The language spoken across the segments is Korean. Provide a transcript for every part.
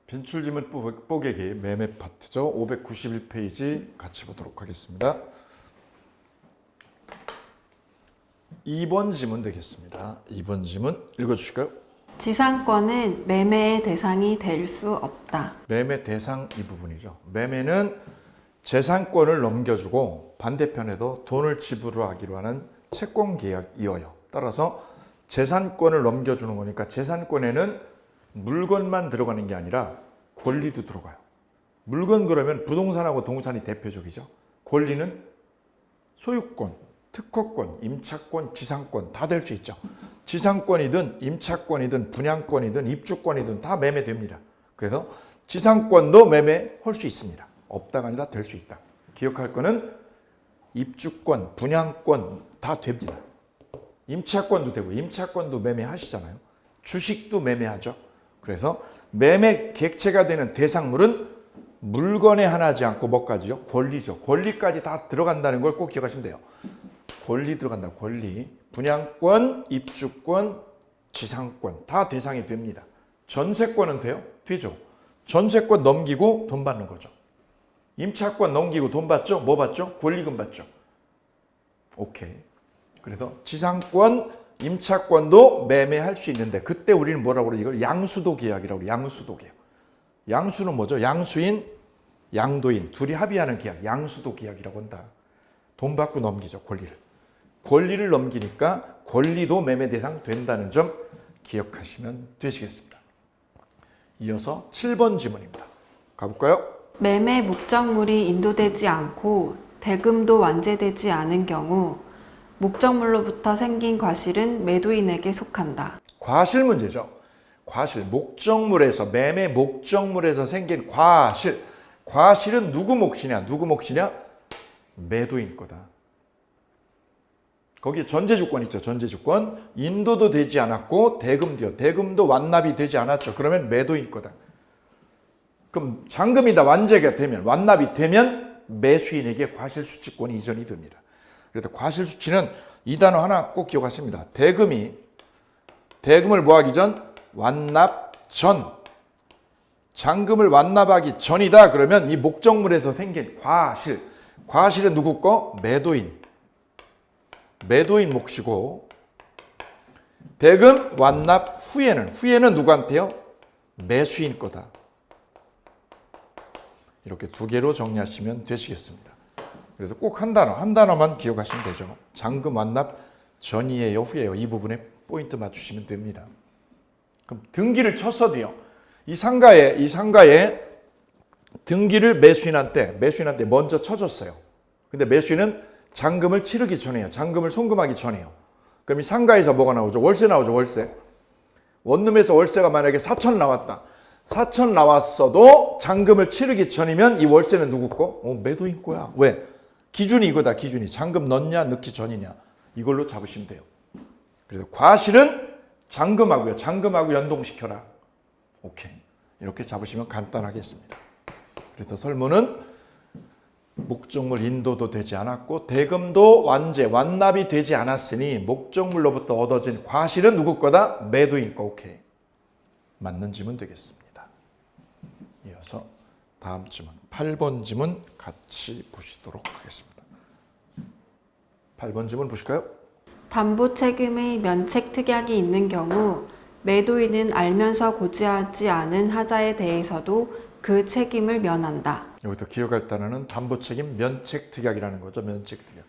빈출지문 뽀개기 매매 파트죠. 591페이지 같이 보도록 하겠습니다. 2번 지문 되겠습니다. 2번 지문 읽어주실까요? 지상권은 매매의 대상이 될 수 없다. 매매 대상 이 부분이죠. 매매는 재산권을 넘겨주고 반대편에도 돈을 지불하기로 하는 채권 계약이어요. 따라서 재산권을 넘겨주는 거니까 재산권에는 물건만 들어가는 게 아니라 권리도 들어가요. 물건 그러면 부동산하고 동산이 대표적이죠. 권리는 소유권, 특허권, 임차권, 지상권 다 될 수 있죠. 지상권이든 임차권이든 분양권이든 입주권이든 다 매매됩니다. 그래서 지상권도 매매할 수 있습니다. 없다가 아니라 될 수 있다. 기억할 거는 입주권, 분양권 다 됩니다. 임차권도 되고 임차권도 매매하시잖아요. 주식도 매매하죠. 그래서 매매 객체가 되는 대상물은 물건에 하나지 않고 뭐까지요? 권리죠. 권리까지 다 들어간다는 걸 꼭 기억하시면 돼요. 권리 들어간다. 권리. 분양권, 입주권, 지상권 다 대상이 됩니다. 전세권은 돼요? 되죠. 전세권 넘기고 돈 받는 거죠. 임차권 넘기고 돈 받죠? 뭐 받죠? 권리금 받죠. 오케이. 그래서 지상권, 임차권도 매매할 수 있는데 그때 우리는 뭐라고 그러죠? 이걸 양수도 계약이라고 그래요. 양수도 계약. 양수는 뭐죠? 양수인, 양도인 둘이 합의하는 계약. 양수도 계약이라고 한다. 돈 받고 넘기죠. 권리를. 권리를 넘기니까 권리도 매매 대상 된다는 점 기억하시면 되시겠습니다. 이어서 7번 지문입니다. 가볼까요? 매매 목적물이 인도되지 않고 대금도 완제되지 않은 경우 목적물로부터 생긴 과실은 매도인에게 속한다. 과실 문제죠. 과실, 목적물에서 매매 목적물에서 생긴 과실. 과실은 누구 몫이냐? 누구 몫이냐? 매도인 거다. 거기 전제주권 있죠. 전제주권. 인도도 되지 않았고 대금도요. 대금도 완납이 되지 않았죠. 그러면 매도인 거다. 그럼 잔금이 다 완제가 되면 완납이 되면 매수인에게 과실수취권이 이전이 됩니다. 그래서 과실수취는 이 단어 하나 꼭 기억하십니다. 대금을 뭐하기 전? 완납 전. 잔금을 완납하기 전이다. 그러면 이 목적물에서 생긴 과실. 과실은 누구 거? 매도인. 매도인 몫이고 대금 완납 후에는 누구한테요? 매수인 거다. 이렇게 두 개로 정리하시면 되시겠습니다. 그래서 꼭 한 단어만 기억하시면 되죠. 잔금 완납 전이에요, 후에요. 이 부분에 포인트 맞추시면 됩니다. 그럼 등기를 쳤어도요. 이 상가에 등기를 매수인한테 먼저 쳐줬어요. 근데 매수인은 잔금을 치르기 전에요. 잔금을 송금하기 전에요. 그럼 이 상가에서 뭐가 나오죠? 월세 나오죠, 월세. 원룸에서 월세가 만약에 4천 나왔다. 4천 나왔어도 잔금을 치르기 전이면 이 월세는 누구 거? 매도인 거야. 왜? 기준이 이거다, 기준이. 잔금 넣냐, 넣기 전이냐. 이걸로 잡으시면 돼요. 그래서 과실은 잔금하고요. 잔금하고 연동시켜라. 오케이. 이렇게 잡으시면 간단하겠습니다. 그래서 설문은 목적물 인도도 되지 않았고 대금도 완납이 되지 않았으니 목적물로부터 얻어진 과실은 누구 거다? 매도인 거. 오케이. 맞는 지문 되겠습니다. 이어서 다음 지문 8번 지문 같이 보시도록 하겠습니다. 8번 지문 보실까요? 담보 책임의 면책 특약이 있는 경우 매도인은 알면서 고지하지 않은 하자에 대해서도 그 책임을 면한다. 여기서 기억할 단어는 담보책임 면책특약이라는 거죠. 면책특약.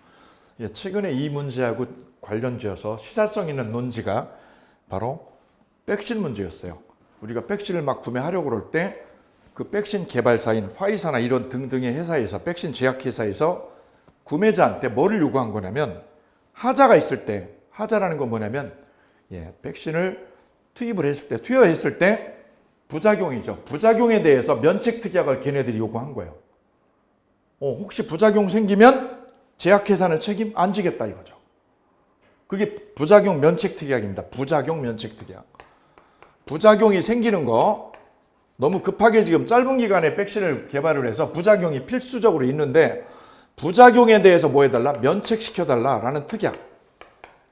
예, 최근에 이 문제하고 관련지어서 시사성 있는 논지가 바로 백신 문제였어요. 우리가 백신을 막 구매하려고 그럴 때 그 백신 개발사인 화이자나 이런 등등의 회사에서 백신 제약회사에서 구매자한테 뭐를 요구한 거냐면 하자가 있을 때 하자라는 건 뭐냐면 백신을 투여했을 때 부작용이죠. 부작용에 대해서 면책특약을 걔네들이 요구한 거예요. 혹시 부작용 생기면 제약회사는 책임 안 지겠다 이거죠. 그게 부작용 면책특약입니다. 부작용 면책특약. 부작용이 생기는 거 너무 급하게 지금 짧은 기간에 백신을 개발을 해서 부작용이 필수적으로 있는데 부작용에 대해서 뭐 해달라? 면책시켜달라라는 특약.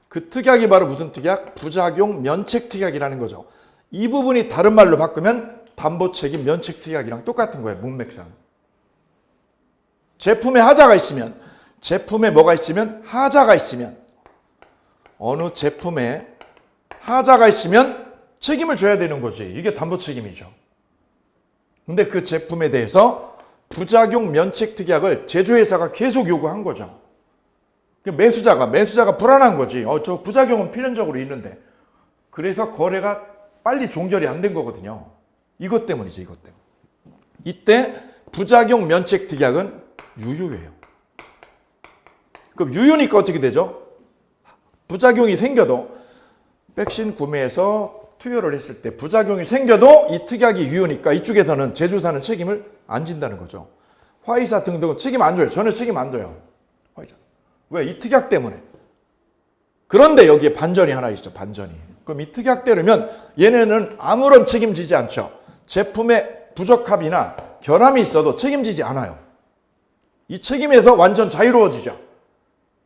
그 특약이 바로 무슨 특약? 부작용 면책특약이라는 거죠. 이 부분이 다른 말로 바꾸면 담보책임 면책특약이랑 똑같은 거예요. 문맥상. 제품에 하자가 있으면, 제품에 뭐가 있으면, 하자가 있으면, 어느 제품에 하자가 있으면 책임을 져야 되는 거지. 이게 담보책임이죠. 근데 그 제품에 대해서 부작용 면책특약을 제조회사가 계속 요구한 거죠. 매수자가 불안한 거지. 저 부작용은 필연적으로 있는데. 그래서 거래가 빨리 종결이 안 된 거거든요. 이것 때문이죠, 이것 때문에. 이때 부작용 면책특약은 유효해요. 그럼 유효니까 어떻게 되죠? 부작용이 생겨도 백신 구매해서 투여를 했을 때 부작용이 생겨도 이 특약이 유효니까 이쪽에서는 제조사는 책임을 안 진다는 거죠. 화이자 등등은 책임 안 져요. 전혀 책임 안 져요. 화이자. 왜? 이 특약 때문에. 그런데 여기에 반전이 하나 있죠. 반전이. 그럼 이 특약대로면 얘네는 아무런 책임지지 않죠. 제품에 부적합이나 결함이 있어도 책임지지 않아요. 이 책임에서 완전 자유로워지죠.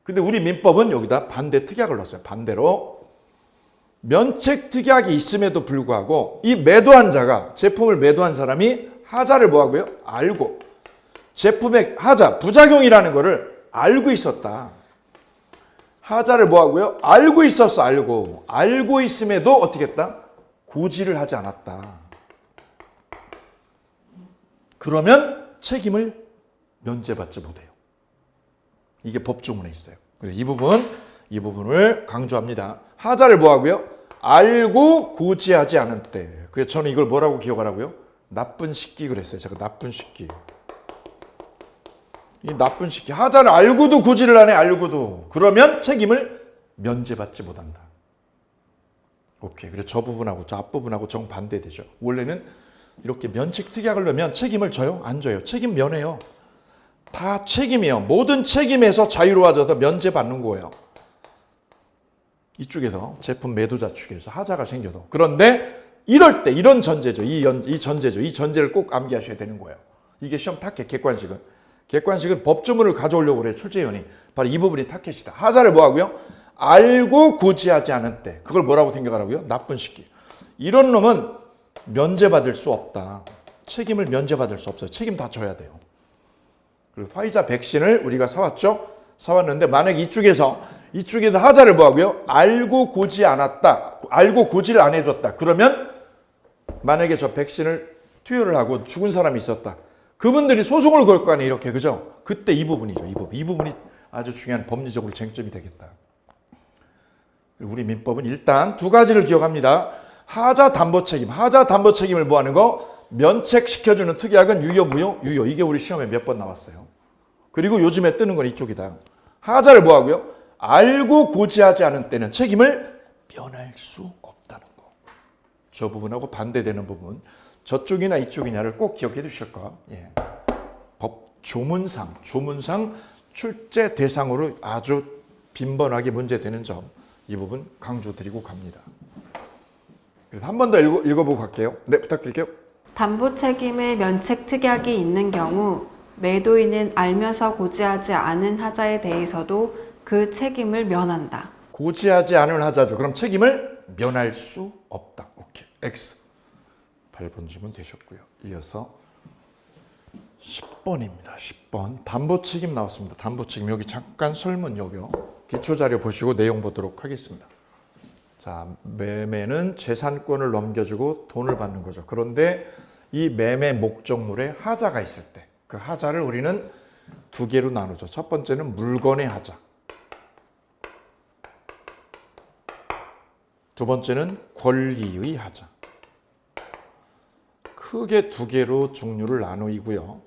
근데 우리 민법은 여기다 반대 특약을 넣었어요. 반대로 면책 특약이 있음에도 불구하고 이 매도한 자가, 제품을 매도한 사람이 하자를 뭐하고요? 알고 제품의 하자, 부작용이라는 거를 알고 있었다. 하자를 뭐하고요? 알고 있었어. 알고 있음에도 어떻게 했다? 고지를 하지 않았다. 그러면 책임을 면제받지 못해요. 이게 법조문에 있어요. 그래서 이 부분을 강조합니다. 하자를 뭐하고요? 알고 고지하지 않은 때. 그래서 저는 이걸 뭐라고 기억하라고요? 나쁜 식기 그랬어요. 제가 나쁜 식기. 이 나쁜 식기. 하자를 알고도 고지를 안 해. 알고도. 그러면 책임을 면제받지 못한다. 오케이. 그래서 저 부분하고 저 앞부분하고 정반대되죠. 원래는 이렇게 면책특약을 넣으면 책임을 져요? 안 져요? 책임 면해요. 다 책임이에요. 모든 책임에서 자유로워져서 면제받는 거예요. 이쪽에서 제품 매도자 측에서 하자가 생겨도. 그런데 이럴 때 이런 전제죠. 이 전제를 꼭 암기하셔야 되는 거예요. 이게 시험 타켓 객관식은 법조문을 가져오려고 그래요. 출제위원이. 바로 이 부분이 타켓이다. 하자를 뭐하고요? 알고 고지하지 않은 때. 그걸 뭐라고 생각하라고요? 나쁜 식기. 이런 놈은 면제받을 수 없다. 책임을 면제받을 수 없어요. 책임 다 져야 돼요. 그리고 화이자 백신을 우리가 사왔죠? 사왔는데 만약에 이쪽에서 하자를 뭐하고요? 알고 고지 않았다. 알고 고지를 안 해줬다. 그러면 만약에 저 백신을 투여를 하고 죽은 사람이 있었다. 그분들이 소송을 걸 거 아니에요. 이렇게. 그죠? 그때 이 부분이죠. 이 부분이 아주 중요한 법리적으로 쟁점이 되겠다. 우리 민법은 일단 두 가지를 기억합니다. 하자 담보 책임을 뭐하는 거? 면책시켜주는 특약은 유효, 무효? 유효. 이게 우리 시험에 몇 번 나왔어요. 그리고 요즘에 뜨는 건 이쪽이다. 하자를 뭐하고요? 알고 고지하지 않은 때는 책임을 면할 수 없다는 거. 저 부분하고 반대되는 부분. 저쪽이나 이쪽이냐를 꼭 기억해 두실 거. 예. 법 조문상 출제 대상으로 아주 빈번하게 문제되는 점. 이 부분 강조드리고 갑니다. 그래서 한 번 더 읽어보고 갈게요. 네, 부탁드릴게요. 담보 책임의 면책 특약이 있는 경우 매도인은 알면서 고지하지 않은 하자에 대해서도 그 책임을 면한다. 고지하지 않은 하자죠. 그럼 책임을 면할 수 없다. 오케이. X. 8번 주면 되셨고요. 이어서 10번입니다. 10번. 담보 책임 나왔습니다. 담보 책임. 여기 잠깐 설문 여기요. 기초자료 보시고 내용 보도록 하겠습니다. 자, 매매는 재산권을 넘겨주고 돈을 받는 거죠. 그런데 이 매매 목적물에 하자가 있을 때 그 하자를 우리는 두 개로 나누죠. 첫 번째는 물건의 하자. 두 번째는 권리의 하자. 크게 두 개로 종류를 나누이고요.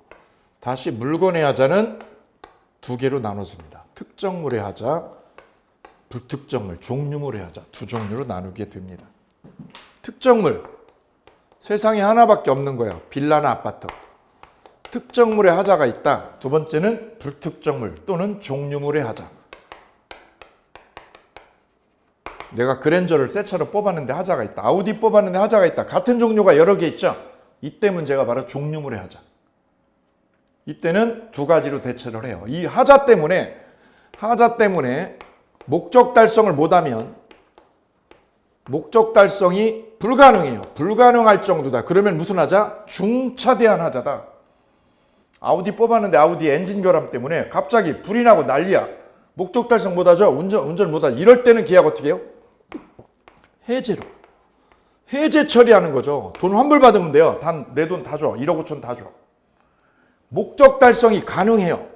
다시 물건의 하자는 두 개로 나눠집니다. 특정물의 하자, 불특정물, 종류물의 하자 두 종류로 나누게 됩니다. 특정물, 세상에 하나밖에 없는 거예요. 빌라나 아파트. 특정물의 하자가 있다. 두 번째는 불특정물 또는 종류물의 하자. 내가 그랜저를 새 차로 뽑았는데 하자가 있다. 아우디 뽑았는데 하자가 있다. 같은 종류가 여러 개 있죠. 이때 문제가 바로 종류물의 하자. 이때는 두 가지로 대처를 해요. 이 하자 때문에 목적 달성을 못하면 목적 달성이 불가능해요. 불가능할 정도다. 그러면 무슨 하자? 중차대한 하자다. 아우디 뽑았는데 아우디 엔진 결함 때문에 갑자기 불이 나고 난리야. 목적 달성 못하죠? 운전 못하죠? 이럴 때는 계약 어떻게 해요? 해제로. 해제 처리하는 거죠. 돈 환불받으면 돼요. 내 돈 다 줘. 1억 5천 다 줘. 목적 달성이 가능해요.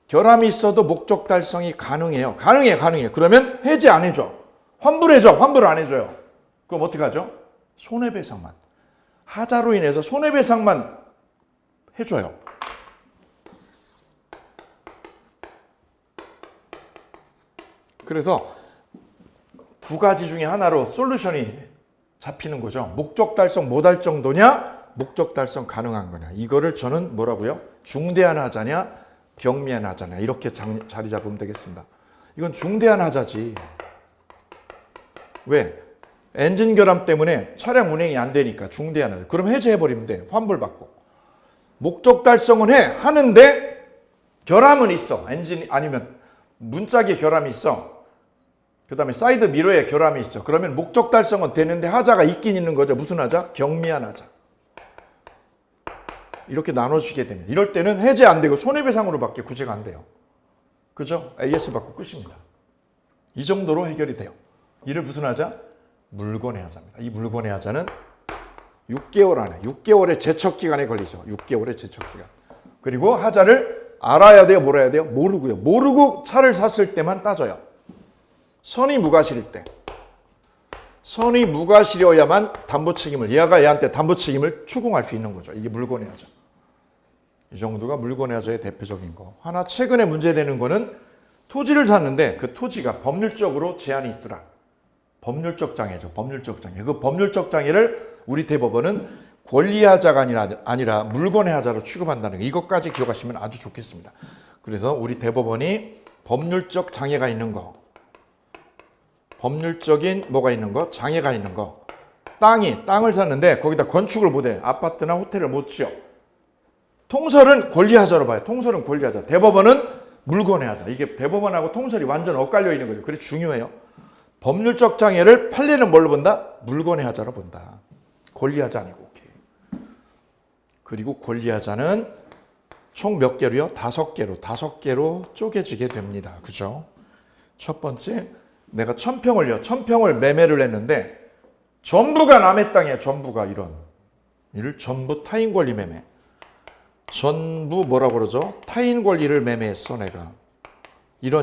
결함이 있어도 목적 달성이 가능해요. 가능해. 그러면 해제 안 해줘. 환불해줘. 환불 안 해줘요. 그럼 어떻게 하죠? 손해배상만. 하자로 인해서 손해배상만 해줘요. 그래서 두 가지 중에 하나로 솔루션이 잡히는 거죠. 목적 달성 못할 정도냐, 목적 달성 가능한 거냐. 이거를 저는 뭐라고요? 중대한 하자냐, 경미한 하자냐. 이렇게 자리 잡으면 되겠습니다. 이건 중대한 하자지. 왜? 엔진 결함 때문에 차량 운행이 안 되니까 중대한 하자. 그럼 해제해버리면 돼. 환불받고. 목적 달성은 하는데 결함은 있어. 엔진 아니면 문짝에 결함이 있어. 그 다음에 사이드 미러에 결함이 있어. 그러면 목적 달성은 되는데 하자가 있긴 있는 거죠. 무슨 하자? 경미한 하자. 이렇게 나눠지게 되면 이럴 때는 해제 안 되고 손해배상으로밖에 구제가 안 돼요. 그죠? AS 받고 끝입니다. 이 정도로 해결이 돼요. 이를 무슨 하자? 물권의 하자입니다. 이 물권의 하자는 6개월 안에 6개월의 제척기간에 걸리죠. 6개월의 제척기간. 그리고 하자를 알아야 돼요? 몰아야 돼요? 모르고요. 모르고 차를 샀을 때만 따져요. 선의 무과실일 때. 선의 무과실이어야만 담보 책임을, 얘가 얘한테 담보 책임을 추궁할 수 있는 거죠. 이게 물권의 하자. 이 정도가 물권의 하자의 대표적인 거. 하나 최근에 문제되는 거는 토지를 샀는데 그 토지가 법률적으로 제한이 있더라. 법률적 장애죠. 법률적 장애. 그 법률적 장애를 우리 대법원은 권리하자가 아니라 물권의 하자로 취급한다는 거. 이것까지 기억하시면 아주 좋겠습니다. 그래서 우리 대법원이 법률적 장애가 있는 거, 법률적인 뭐가 있는 거, 장애가 있는 거. 땅을 샀는데 거기다 건축을 못해. 아파트나 호텔을 못 지어. 통설은 권리하자로 봐요. 통설은 권리하자. 대법원은 물권의 하자. 이게 대법원하고 통설이 완전 엇갈려 있는 거죠. 그래 중요해요. 법률적 장애를 판례는 뭘로 본다? 물권의 하자로 본다. 권리하자 아니고. 오케이. 그리고 권리하자는 총 몇 개로요? 5개로 쪼개지게 됩니다. 그죠? 첫 번째, 내가 1000평을 매매를 했는데 전부가 남의 땅이야. 전부가 이를 전부 타인 권리 매매. 전부 뭐라고 그러죠? 타인 권리를 매매했어 내가. 이런.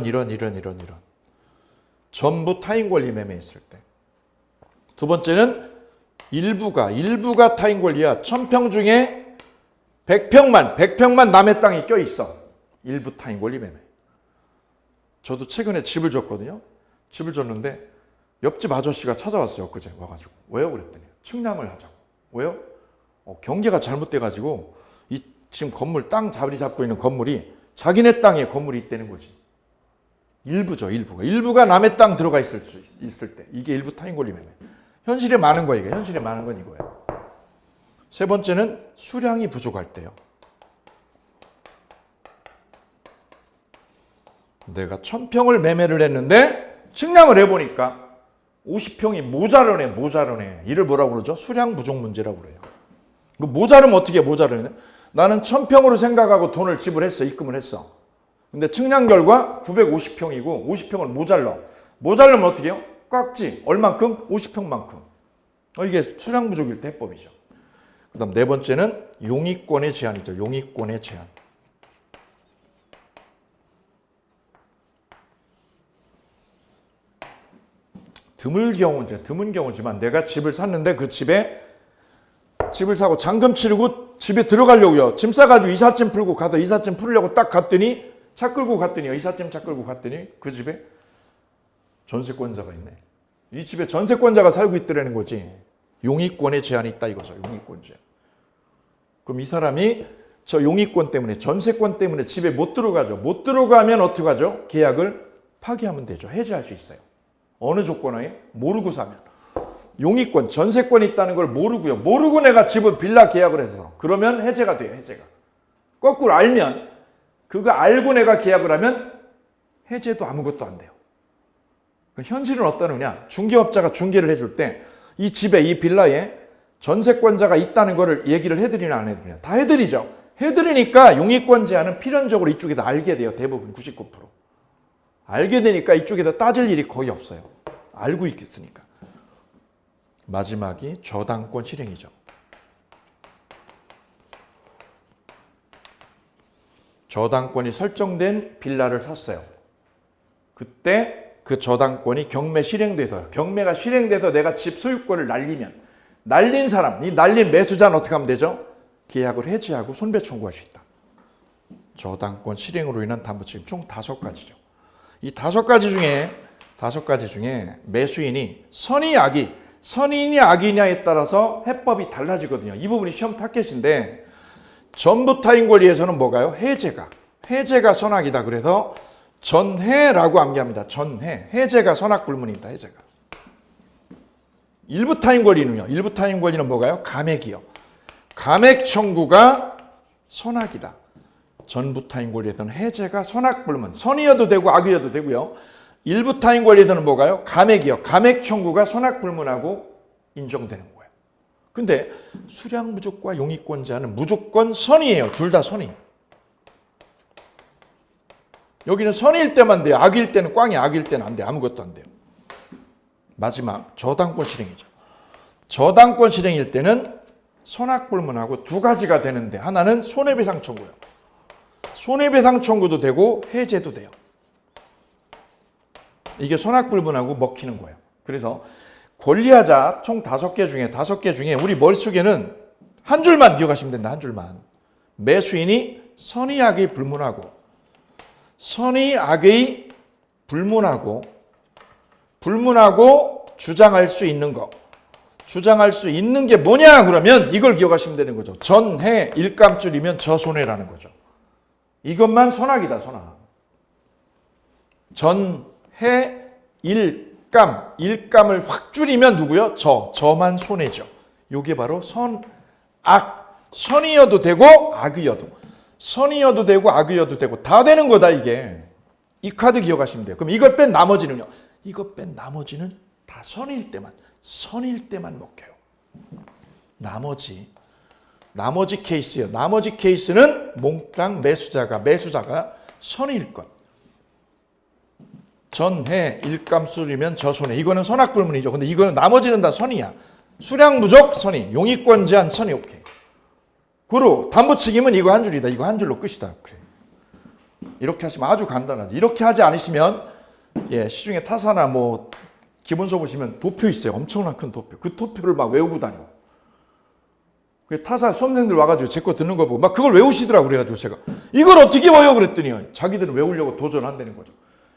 전부 타인 권리 매매했을 때. 두 번째는 일부가 타인 권리야. 1000평 중에 100평만 남의 땅이 껴있어. 일부 타인 권리 매매. 저도 최근에 집을 줬거든요. 집을 줬는데 옆집 아저씨가 찾아왔어요. 엊그제 와가지고. 왜요? 그랬더니 측량을 하자고. 왜요? 경계가 잘못돼가지고 이 지금 건물 땅 자리 잡고 있는 건물이 자기네 땅에 건물이 있다는 거지. 일부죠. 일부가 남의 땅 들어가 있을 때 이게 일부 타인 권리 매매. 현실에 많은 거 이게. 현실에 많은 건 이거예요. 세 번째는 수량이 부족할 때요. 내가 1000평을 매매를 했는데 측량을 해보니까 50평이 모자르네. 이를 뭐라고 그러죠? 수량 부족 문제라고 그래요. 그 모자르면 어떻게 모자르냐? 나는 1000평으로 생각하고 돈을 지불했어. 입금을 했어. 근데 측량 결과 950평이고 50평을 모자르면 어떻게 해요? 꽉지. 얼만큼? 50평만큼. 이게 수량 부족일 때 해법이죠. 그 다음 네 번째는 용익권의 제한이죠. 용익권의 제한. 드문 경우지만 내가 집을 샀는데 그 집을 사고 잔금 치르고 집에 들어가려고요. 짐 싸가지고 이삿짐 풀고 가서 이삿짐 풀려고 딱 갔더니 이삿짐 차 끌고 갔더니 그 집에 전세권자가 있네. 이 집에 전세권자가 살고 있더라는 거지. 용익권의 제한이 있다 이거죠. 용익권 제한. 그럼 이 사람이 저 용익권 때문에 전세권 때문에 집에 못 들어가죠. 못 들어가면 어떻게 하죠? 계약을 파기하면 되죠. 해지할 수 있어요. 어느 조건하에? 모르고 사면. 용익권, 전세권이 있다는 걸 모르고요. 모르고 내가 집을 빌라 계약을 해서 그러면 해제가 돼요. 해제가. 거꾸로 알면 그거 알고 내가 계약을 하면 해제도 아무것도 안 돼요. 현실은 어떠느냐? 중개업자가 중개를 해줄 때 이 집에, 이 빌라에 전세권자가 있다는 거를 얘기를 해드리나 안 해드리나? 다 해드리죠. 해드리니까 용의권 제한은 필연적으로 이쪽에다 알게 돼요. 대부분 99%. 알게 되니까 이쪽에다 따질 일이 거의 없어요. 알고 있겠으니까. 마지막이 저당권 실행이죠. 저당권이 설정된 빌라를 샀어요. 그때 그 저당권이 경매 실행돼서, 경매가 실행돼서 내가 집 소유권을 날리면, 날린 사람, 이 날린 매수자는 어떻게 하면 되죠? 계약을 해지하고 손배 청구할 수 있다. 저당권 실행으로 인한 담보책임 총 5가지죠. 이 5가지 중에 매수인이 선인이 악이냐에 따라서 해법이 달라지거든요. 이 부분이 시험 타겟인데, 전부 타인 권리에서는 뭐가요? 해제가 선악이다. 그래서 전해라고 암기합니다. 전해. 해제가 선악 불문입니다. 해제가. 일부 타인 권리는 뭐가요? 감액이요. 감액 청구가 선악이다. 전부 타인 권리에서는 해제가 선악 불문. 선이어도 되고 악이어도 되고요. 일부 타인 권리에서는 뭐가요? 감액이요. 감액 청구가 선악 불문하고 인정되는 거예요. 근데 수량무족과 용의권 제한은 무조건 선이에요. 둘 다 선이. 여기는 선일 때만 돼요. 악일 때는 꽝이, 악일 때는 안 돼요. 아무것도 안 돼요. 마지막 저당권 실행이죠. 저당권 실행일 때는 선악불문하고 2가지가 되는데, 하나는 손해배상 청구요. 손해배상 청구도 되고 해제도 돼요. 이게 선악불문하고 먹히는 거예요. 그래서 권리하자 총 5개 중에 우리 머릿속에는 한 줄만 기억하시면 된다. 한 줄만. 매수인이 선의 악의 불문하고, 선의 악의 불문하고 주장할 수 있는 거. 주장할 수 있는 게 뭐냐 그러면 이걸 기억하시면 되는 거죠. 전해 일감 줄이면 저손해라는 거죠. 이것만 선악이다. 선악. 전해 일감을 확 줄이면 누구요? 저만 손해죠. 이게 바로 선악. 선이어도 되고 악이어도, 선이어도 되고 악이어도 되고 다 되는 거다. 이게 이 카드 기억하시면 돼요. 그럼 이걸 뺀 나머지는요? 이거 뺀 나머지는 다 선일 때만 먹혀요. 나머지 케이스예요. 나머지 케이스는 몽땅 매수자가 선일 것. 전해 일감술이면 저손해. 이거는 선악불문이죠. 근데 이거는 나머지는 다 선이야. 수량무족 선이, 용의권 제한 선이. 오케이. 그리고 담보책임은 이거 한 줄이다. 이거 한 줄로 끝이다. 오케이. 이렇게 하시면 아주 간단하지. 이렇게 하지 않으시면 시중에 타사나 기본서 보시면 도표 있어요. 엄청난 큰 도표. 그 도표를 막 외우고 다녀. 그 타사 수험생들 와가지고 제 거 듣는 거 보고 막 그걸 외우시더라고. 그래가지고 제가 이걸 어떻게 외워 그랬더니 자기들은 외우려고 도전한다는 거죠.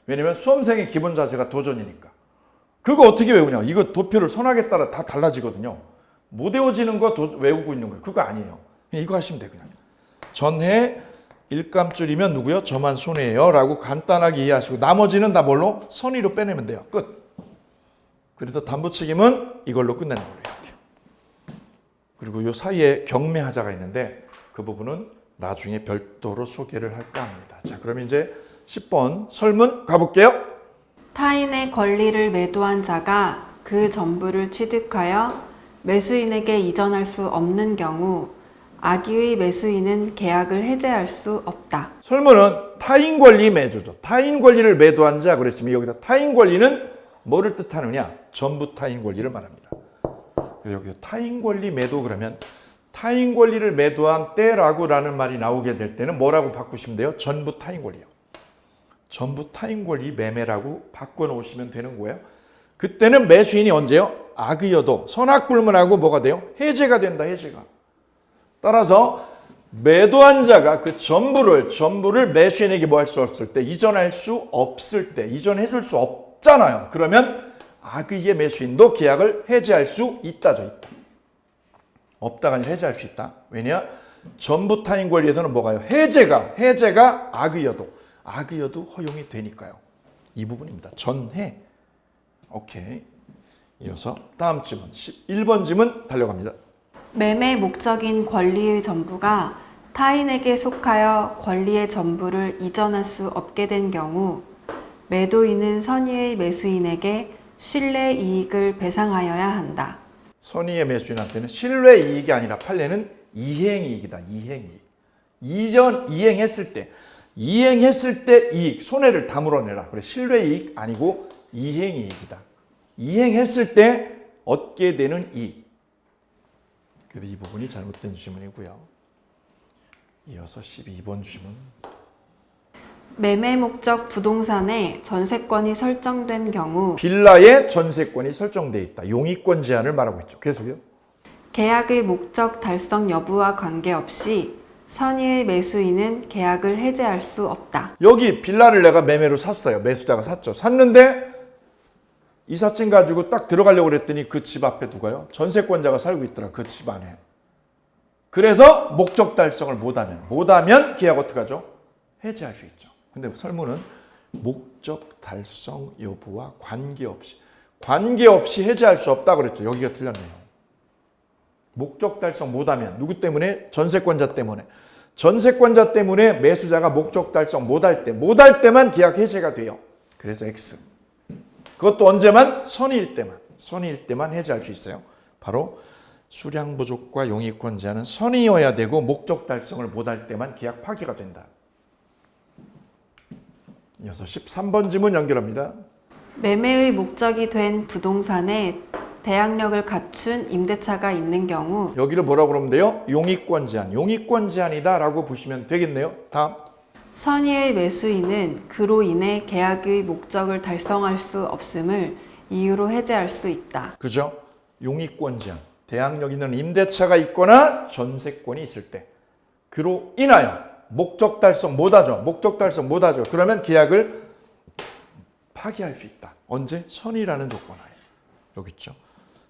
왜냐면 수험생의 기본 자세가 도전이니까. 그거 어떻게 외우냐. 이거 도표를 선악에 따라 다 달라지거든요. 못 외워지는 거 외우고 있는 거예요. 그거 아니에요. 이거 하시면 돼요. 그냥. 전해 일감줄이면 누구요? 저만 손해예요. 라고 간단하게 이해하시고 나머지는 다 뭘로? 선의로 빼내면 돼요. 끝. 그래서 담보책임은 이걸로 끝내는 걸로 이렇게. 그리고 요 사이에 경매하자가 있는데 그 부분은 나중에 별도로 소개를 할까 합니다. 자, 그럼 이제 10번 설문 가볼게요. 타인의 권리를 매도한 자가 그 전부를 취득하여 매수인에게 이전할 수 없는 경우 악의의 매수인은 계약을 해제할 수 없다. 설문은 타인 권리 매도죠. 타인 권리를 매도한 자 그랬지만 여기서 타인 권리는 뭐를 뜻하느냐? 전부 타인 권리를 말합니다. 여기서 타인 권리 매도 그러면 타인 권리를 매도한 때라는 말이 나오게 될 때는 뭐라고 바꾸시면 돼요? 전부 타인 권리요. 전부 타인 권리 매매라고 바꿔놓으시면 되는 거예요. 그때는 매수인이 언제요? 악의여도 선악불문하고 뭐가 돼요? 해제가 된다. 해제가. 따라서 매도한 자가 그 전부를 매수인에게 뭐 할 수 없을 때, 이전할 수 없을 때, 이전해 줄 수 없잖아요. 그러면 악의의 매수인도 계약을 해제할 수 있다죠. 있다. 없다가 아니라 해제할 수 있다. 왜냐? 전부 타인 권리에서는 뭐가요? 해제가 악의여도 허용이 되니까요. 이 부분입니다. 전해. 오케이. 이어서 다음 질문 11번 질문 달려갑니다. 매매 목적인 권리의 전부가 타인에게 속하여 권리의 전부를 이전할 수 없게 된 경우 매도인은 선의의 매수인에게 신뢰 이익을 배상하여야 한다. 선의의 매수인한테는 실외 이익이 아니라 판례는 이행이익이다. 이행이익. 이행했을 때 이익, 손해를 다 물어내라. 그래, 실외 이익 아니고 이행이익이다. 이행했을 때 얻게 되는 이익. 그래서 이 부분이 잘못된 주문이고요. 이어서 12번 주문. 매매 목적 부동산에 전세권이 설정된 경우 빌라에 전세권이 설정되어 있다. 용의권 제한을 말하고 있죠. 계속요. 계약의 목적 달성 여부와 관계없이 선의의 매수인은 계약을 해제할 수 없다. 여기 빌라를 내가 매매로 샀어요. 매수자가 샀죠. 샀는데 이삿짐 가지고 딱 들어가려고 그랬더니 그 집 앞에 누가요? 전세권자가 살고 있더라. 그 집 안에. 그래서 목적 달성을 못하면 계약 어떻게 하죠? 해제할 수 있죠. 근데 설문은 목적 달성 여부와 관계없이 해제할 수 없다 그랬죠. 여기가 틀렸네요. 목적 달성 못하면 누구 때문에? 전세권자 때문에. 전세권자 때문에 매수자가 목적 달성 못할 때만 계약 해제가 돼요. 그래서 X. 그것도 언제만? 선의일 때만 해제할 수 있어요. 바로 수량 부족과 용의권 제한은 선의여야 되고 목적 달성을 못할 때만 계약 파기가 된다. 이어서 13번 지문 연결합니다. 매매의 목적이 된 부동산에 대항력을 갖춘 임대차가 있는 경우 여기를 뭐라고 그러면 돼요? 용의권 제한이다 라고 보시면 되겠네요. 다음. 선의의 매수인은 그로 인해 계약의 목적을 달성할 수 없음을 이유로 해제할 수 있다. 그죠? 용의권 제한. 대항력 있는 임대차가 있거나 전세권이 있을 때 그로 인하여 목적 달성 못하죠. 그러면 계약을 파기할 수 있다. 언제? 선의라는 조건하에. 여기 있죠.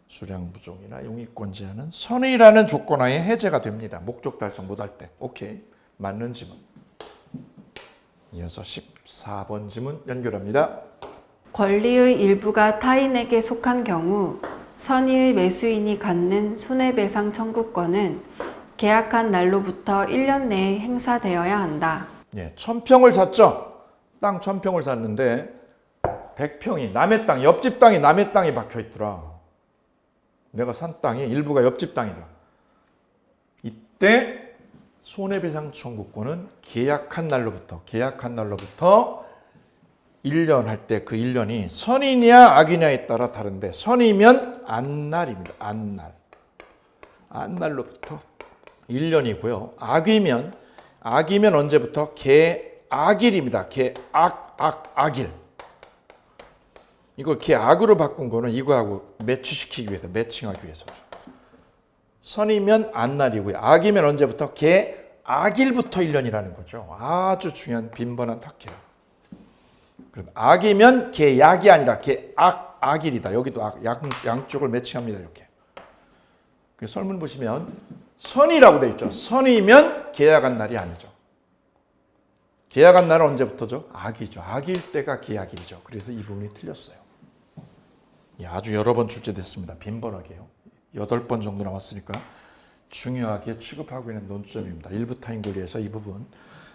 수량 부족이나 용의권 제한은 선의라는 조건하에 해제가 됩니다. 목적 달성 못할 때. 오케이. 맞는 지문. 이어서 14번 지문 연결합니다. 권리의 일부가 타인에게 속한 경우 선의의 매수인이 갖는 손해배상 청구권은 계약한 날로부터 1년 내에 행사되어야 한다. 예, 1000평을 샀죠. 땅 1000평을 샀는데 100평이 남의 땅, 옆집 땅이 남의 땅에 박혀 있더라. 내가 산 땅이 일부가 옆집 땅이다. 이때 손해배상 청구권은 계약한 날로부터 1년 할 때 그 1년이 선이냐 악이냐에 따라 다른데 선이면 안날입니다. 안날로부터 1년이고요. 악이면 언제부터? 계악일입니다. 악일. 이걸 계악으로 바꾼 거는 이거하고 매치시키기 위해서, 매칭하기 위해서죠. 선이면 안날이고요. 악이면 언제부터? 계악일부터 1년이라는 거죠. 아주 중요한 빈번한 탁해요. 악이면 계약이 아니라 계악일이다. 여기도 양쪽을 매칭합니다. 이렇게. 설문 보시면 선이라고 되어 있죠. 선이면 계약한 날이 아니죠. 계약한 날은 언제부터죠? 악이죠. 악일 때가 계약일이죠. 그래서 이 부분이 틀렸어요. 아주 여러 번 출제됐습니다. 빈번하게요. 8번 정도 나왔으니까 중요하게 취급하고 있는 논점입니다. 일부 타임거리에서 이 부분.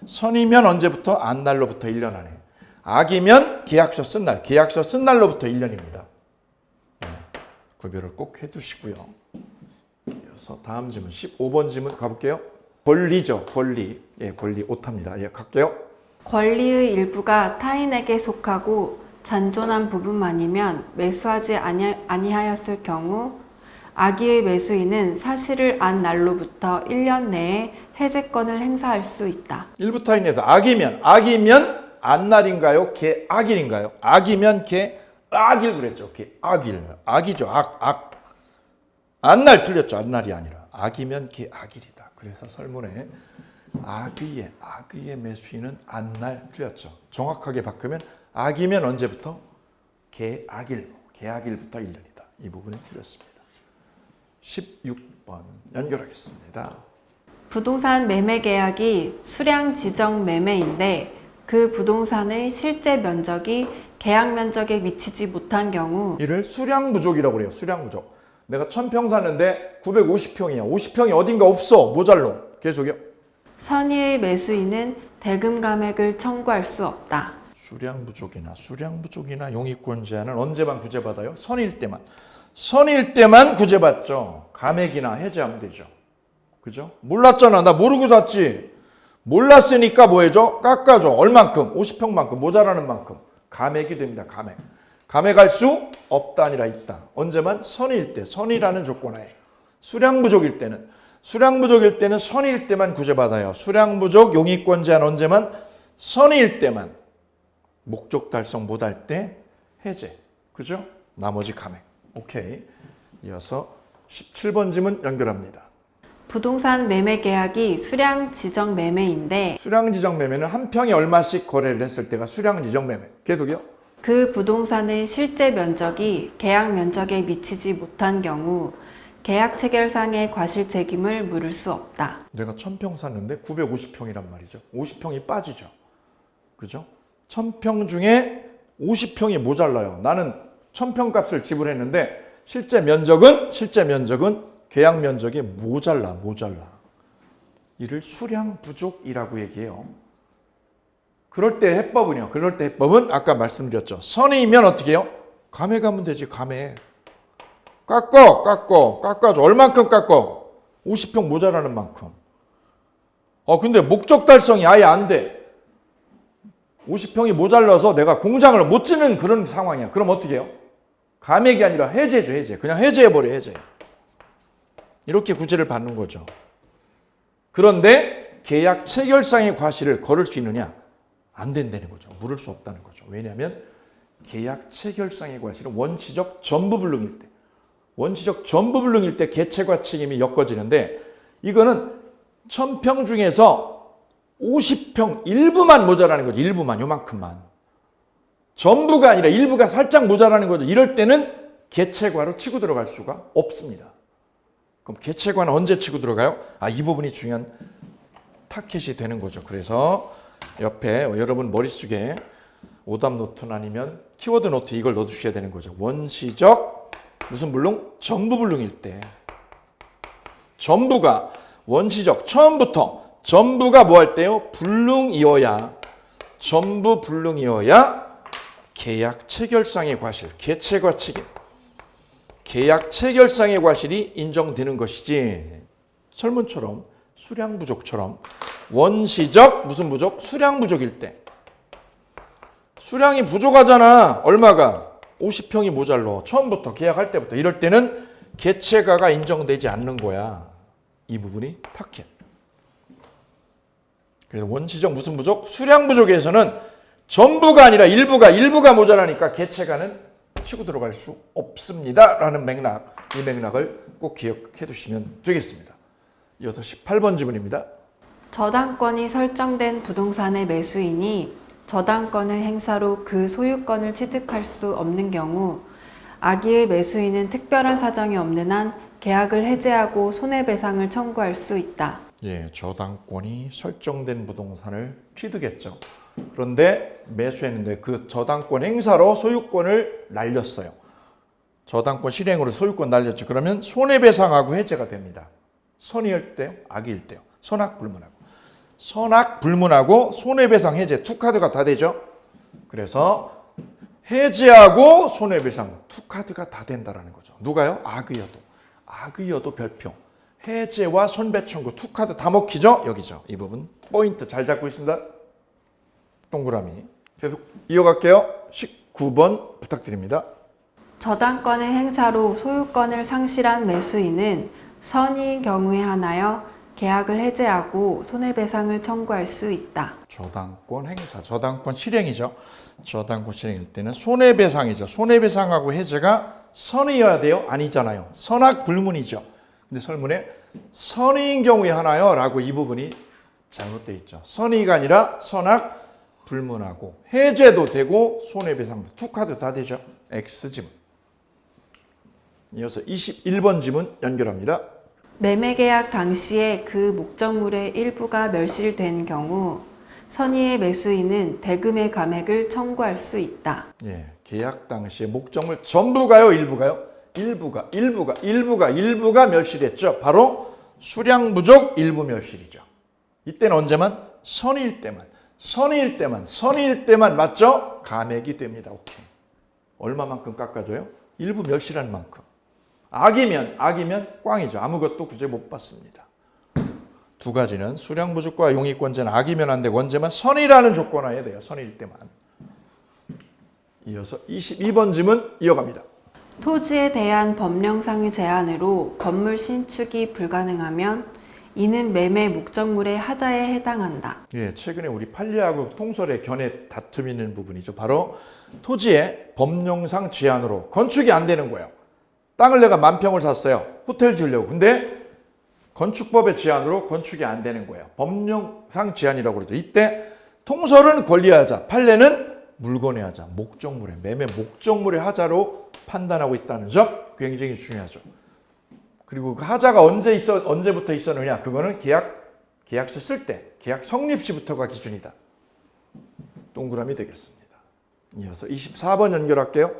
선이면 언제부터? 안날로부터 1년 안에. 악이면 계약서 쓴 날로부터 1년입니다. 네, 구별을 꼭 해두시고요. 이어서 다음 질문 15번 질문 가볼게요. 권리죠. 권리. 예, 권리 오타입니다. 예, 갈게요. 권리의 일부가 타인에게 속하고 잔존한 부분만이면 매수하지 아니하였을 경우 악의의 매수인은 사실을 안 날로부터 1년 내에 해제권을 행사할 수 있다. 일부 타인에서 악이면 안날인가요? 계악일인가요? 악이면 계악일 그랬죠. 계악일. 악이죠. 악. 안날 틀렸죠. 안날이 아니라. 악이면 계악일이다. 그래서 설문에 악의의 매수인은 안날 틀렸죠. 정확하게 바꾸면 악이면 언제부터? 계악일부터 1년이다. 이 부분이 틀렸습니다. 16번 연결하겠습니다. 부동산 매매 계약이 수량 지정 매매인데 그 부동산의 실제 면적이 계약 면적에 미치지 못한 경우 이를 수량 부족이라고 그래요. 수량 부족. 내가 1000평 샀는데 950평이야. 50평이 어딘가 없어. 모자로. 계속요. 선의의 매수인은 대금 감액을 청구할 수 없다. 수량 부족이나 용의권 제한은 언제만 구제받아요? 선일 때만. 선일 때만 구제받죠. 감액이나 해제하면 되죠. 그죠? 몰랐잖아. 나 모르고 샀지. 몰랐으니까 뭐 해줘? 깎아줘. 얼만큼? 50평만큼. 모자라는 만큼. 감액이 됩니다. 감액. 감액할 수 없다 아니라 있다. 언제만? 선일 때. 선이라는 조건하에. 수량 부족일 때는. 수량 부족일 때는 선일 때만 구제받아요. 수량 부족 용의권 제한 언제만? 선일 때만. 목적 달성 못할 때 해제. 그죠? 나머지 감액. 오케이. 이어서 17번 지문 연결합니다. 부동산 매매 계약이 수량 지정 매매인데 수량 지정 매매는 한 평에 얼마씩 거래를 했을 때가 수량 지정 매매. 계속요. 그 부동산의 실제 면적이 계약 면적에 미치지 못한 경우 계약 체결상의 과실 책임을 물을 수 없다. 내가 1000평 샀는데 950평이란 말이죠. 50평이 빠지죠. 그죠? 1000평 중에 50평이 모자라요. 나는 1000평 값을 지불했는데 실제 면적은 계약 면적이 모자라. 이를 수량 부족이라고 얘기해요. 그럴 때 해법은 아까 말씀드렸죠. 선이면 어떻게 해요? 감액하면 되지. 감액. 깎아줘. 얼만큼 깎어? 50평 모자라는 만큼. 근데 목적 달성이 아예 안 돼. 50평이 모자라서 내가 공장을 못 짓는 그런 상황이야. 그럼 어떻게 해요? 감액이 아니라 해제죠, 해제. 그냥 해제해버려, 해제. 이렇게 구제를 받는 거죠. 그런데 계약 체결상의 과실을 걸을 수 있느냐? 안 된다는 거죠. 물을 수 없다는 거죠. 왜냐하면 계약 체결상의 과실은 원시적 전부불능일 때 개체과 책임이 엮어지는데 이거는 1000평 중에서 50평 일부만 모자라는 거죠. 일부만, 요만큼만. 전부가 아니라 일부가 살짝 모자라는 거죠. 이럴 때는 개체과로 치고 들어갈 수가 없습니다. 그럼 개체과는 언제 치고 들어가요? 이 부분이 중요한 타켓이 되는 거죠. 그래서 옆에 여러분 머릿속에 오답 노트 아니면 키워드 노트 이걸 넣어주셔야 되는 거죠. 원시적 무슨 불능? 전부불능일 때. 전부가 원시적 처음부터 전부가 뭐 할 때요? 불능이어야 전부 불능이어야 계약 체결상의 과실, 개체과 책임. 계약 체결상의 과실이 인정되는 것이지 설문처럼 수량 부족처럼 원시적 무슨 부족? 수량 부족일 때. 수량이 부족하잖아. 얼마가? 50평이 모자라. 처음부터 계약할 때부터. 이럴 때는 개체가가 인정되지 않는 거야. 이 부분이 타켓. 그래서 원시적 무슨 부족? 수량 부족에서는 전부가 아니라 일부가 모자라니까 개체가는 치고 들어갈 수 없습니다. 라는 맥락, 이 맥락을 꼭 기억해 두시면 되겠습니다. 이어서 18번 지문입니다. 저당권이 설정된 부동산의 매수인이 저당권의 행사로 그 소유권을 취득할 수 없는 경우 악의의 매수인은 특별한 사정이 없는 한 계약을 해제하고 손해배상을 청구할 수 있다. 예, 저당권이 설정된 부동산을 취득했죠. 그런데 매수했는데 그 저당권 행사로 소유권을 날렸어요. 저당권 실행으로 소유권 날렸죠. 그러면 손해배상하고 해제가 됩니다. 선의일 때요? 악의일 때요? 선악불문하고 손해배상 해제 두 카드가 다 되죠. 그래서 해제하고 손해배상 두 카드가 다 된다라는 거죠. 누가요? 악의여도 별표. 해제와 손배청구 두 카드 다 먹히죠? 여기죠. 이 부분 포인트 잘 잡고 있습니다. 동그라미. 계속 이어갈게요. 19번 부탁드립니다. 저당권의 행사로 소유권을 상실한 매수인은 선의인 경우에 한하여 계약을 해제하고 손해배상을 청구할 수 있다. 저당권 행사, 저당권 실행이죠. 저당권 실행일 때는 손해배상이죠. 손해배상하고 해제가 선의여야 돼요? 아니잖아요. 선악불문이죠. 근데 설문에 선의인 경우에 하나요? 라고 이 부분이 잘못되어 있죠. 선의가 아니라 선악불문하고 해제도 되고 손해배상도 두 카드 다 되죠. X 지문. 이어서 21번 지문 연결합니다. 매매계약 당시에 그 목적물의 일부가 멸실된 경우 선의의 매수인은 대금의 감액을 청구할 수 있다. 예, 계약 당시에 목적물 전부가요, 일부가요? 일부가 멸실했죠. 바로 수량 부족 일부 멸실이죠. 이때는 언제만? 선의일 때만 맞죠? 감액이 됩니다. 오케이. 얼마만큼 깎아줘요? 일부 멸실한 만큼. 악이면 꽝이죠. 아무것도 구제 못 받습니다. 두 가지는 수량부족과 용익권자는 악이면 안 되고 언제만 선이라는 조건하에 돼요. 선일 때만. 이어서 22번 질문 이어갑니다. 토지에 대한 법령상의 제한으로 건물 신축이 불가능하면 이는 매매 목적물의 하자에 해당한다. 예, 최근에 우리 판례하고 통설의 견해 다툼이 있는 부분이죠. 바로 토지에 법령상 제한으로 건축이 안 되는 거예요. 땅을 내가 10,000평을 샀어요. 호텔 지으려고. 근데 건축법의 제한으로 건축이 안 되는 거예요. 법령상 제한이라고 그러죠. 이때 통설은 권리하자, 판례는 물건의 하자, 목적물의 매매 목적물의 하자로 판단하고 있다는 점 굉장히 중요하죠. 그리고 그 하자가 언제부터 있었느냐? 그거는 계약서 쓸 때, 계약 성립 시부터가 기준이다. 동그라미 되겠습니다. 이어서 24번 연결할게요.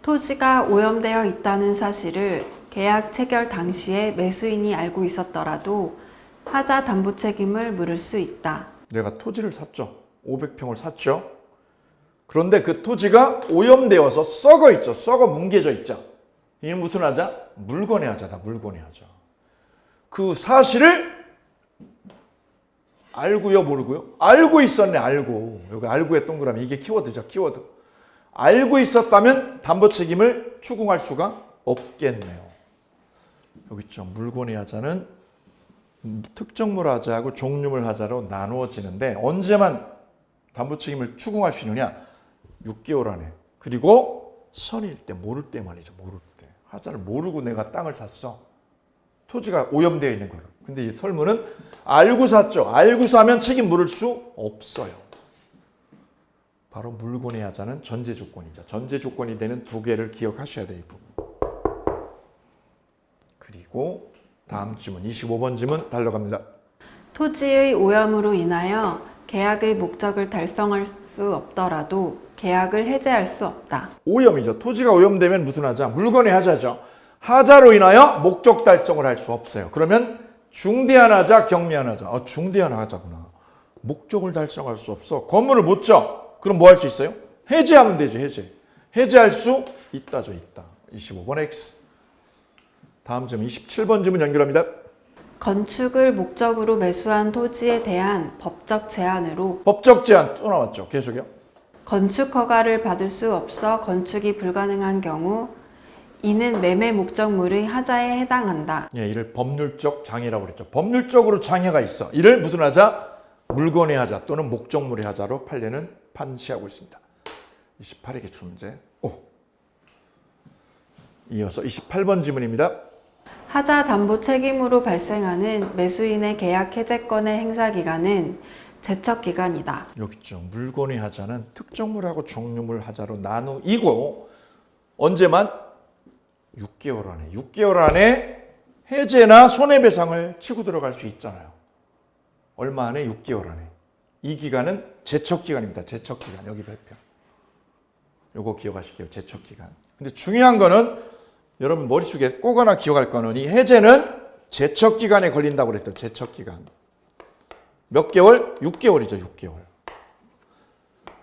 토지가 오염되어 있다는 사실을 계약 체결 당시에 매수인이 알고 있었더라도 하자 담보 책임을 물을 수 있다. 내가 토지를 샀죠. 500평을 샀죠. 그런데 그 토지가 오염되어서 썩어 있죠. 썩어 뭉개져 있죠. 이게 무슨 하자? 물건의 하자다. 물건의 하자. 그 사실을 알고요, 모르고요? 알고 있었네, 알고. 여기 알고의 동그라미. 이게 키워드죠, 키워드. 알고 있었다면 담보 책임을 추궁할 수가 없겠네요. 여기 있죠. 물건의 하자는 특정물 하자하고 종류물 하자로 나누어지는데 언제만 담보 책임을 추궁할 수 있느냐? 6개월 안에. 그리고 선일 때, 모를 때만이죠. 모를 때. 하자를 모르고 내가 땅을 샀어. 토지가 오염되어 있는 거를. 근데 이 설문은 알고 샀죠. 알고 사면 책임 물을 수 없어요. 바로 물건의 하자는 전제 조건이죠. 전제 조건이 되는 두 개를 기억하셔야 돼요. 이 부분. 그리고 다음 질문 25번 질문 달려갑니다. 토지의 오염으로 인하여 계약의 목적을 달성할 수 없더라도 계약을 해제할 수 없다. 오염이죠. 토지가 오염되면 무슨 하자? 물건의 하자죠. 하자로 인하여 목적 달성을 할 수 없어요. 그러면 중대한 하자, 경미한 하자. 중대한 하자구나. 목적을 달성할 수 없어. 건물을 못 져. 그럼 뭐 할 수 있어요? 해제하면 되죠. 해제할 수 있다죠. 있다. 25번 X. 다음 점 27번 질문 연결합니다. 건축을 목적으로 매수한 토지에 대한 법적 제한으로 법적 제한 또 나왔죠. 계속요. 건축 허가를 받을 수 없어 건축이 불가능한 경우 이는 매매 목적물의 하자에 해당한다. 예, 이를 법률적 장애라고 그랬죠. 법률적으로 장애가 있어. 이를 무슨 하자? 물건의 하자 또는 목적물의 하자로 판례는 판시하고 있습니다. 28의 기출문제. 이어서 28번 질문입니다. 하자 담보 책임으로 발생하는 매수인의 계약 해제권의 행사 기간은 제척 기간이다. 여기 있죠. 물건의 하자는 특정물하고 종류물 하자로 나누이고 언제만? 6개월 안에. 6개월 안에 해제나 손해배상을 치고 들어갈 수 있잖아요. 얼마 안에? 6개월 안에. 이 기간은 제척 기간입니다. 제척 기간. 여기 발표. 요거 기억하실게요. 제척 기간. 근데 중요한 거는 여러분 머릿속에 꼭 하나 기억할 거는 이 해제는 제척 기간에 걸린다고 그랬어요. 제척 기간. 몇 개월? 6개월이죠. 6개월.